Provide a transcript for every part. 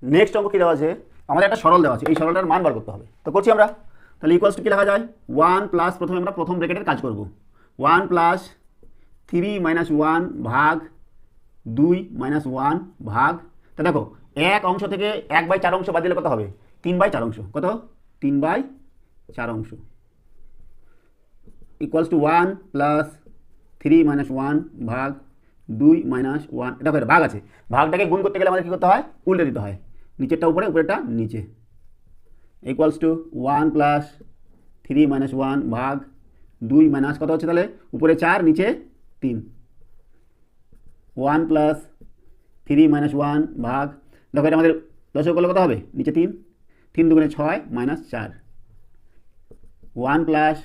Next অঙ্ক কী দেওয়া আছে, আমাদের একটা সরল দেওয়া আছে, এই সরলটার মান বার করতে হবে। তো করছি আমরা, তাহলে ইকুয়ালস টু কী লেখা যায়, 1 প্লাস, প্রথমে আমরা প্রথম ব্র্যাকেটের কাজ করব, 1 প্লাস 3 মাইনাস 1 ভাগ 2 মাইনাস 1 ভাগ, তা দেখো এক অংশ থেকে 1/4 অংশ বাদ দিলে কত হবে, 3/4 অংশ, কত 3/4 অংশ, ইকুয়ালস টু 1 প্লাস 3 মাইনাস 1 ভাগ 2 মাইনাস 1, এটা ভাগ আছে, ভাগটাকে গুণ করতে গেলে আমাদের কী করতে হয়, উল্টে দিতে হয়, নিচেরটা উপরে উপরেরটা নিচে, ইকুয়ালস টু 1 প্লাস 3 মাইনাস 1 ভাগ 2 মাইনাস কত হচ্ছে তাহলে, উপরে 4 নিচে 3, 1 প্লাস 3 মাইনাস 1 ভাগ, দেখো এটা আমাদের দশক করলে কত হবে, নিচে 3, 3 দুগুণে 6 মাইনাস 4, 1 প্লাস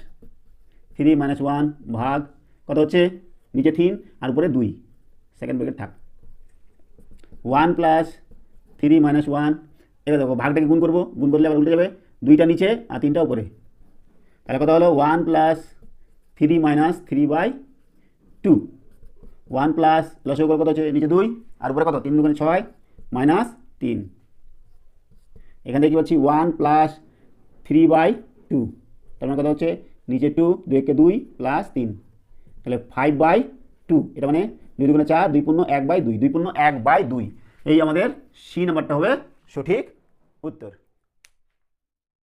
3 মাইনাস 1 ভাগ কত হচ্ছে, নিচে 3 আর উপরে 2, সেকেন্ড ব্র্যাকেট থাক, 1 প্লাস 3 মাইনাস 1, এবার দেখো ভাগটাকে গুণ করবো, গুণ করলে আবার উল্টে যাবে, 2টা নিচে আর 3টা উপরে, তাহলে কত হলো 1 প্লাস 3 মাইনাস 3/2, 1 প্লাস লসের উপরে কত হচ্ছে, নিচে 2 আর উপরে কত, 3 দুগুণে 6 মাইনাস 3, এখান থেকে কী পাচ্ছি 1 প্লাস 3/2, তার মানে কত হচ্ছে, নিচে 2, 2 কে 2 প্লাস 3, তাহলে 5/2, এটা মানে 2 দুগুণে 4, 2 পূর্ণ 1/2, 2 পূর্ণ 1/2, এই আমাদের সি নাম্বারটা হবে সঠিক উত্তর।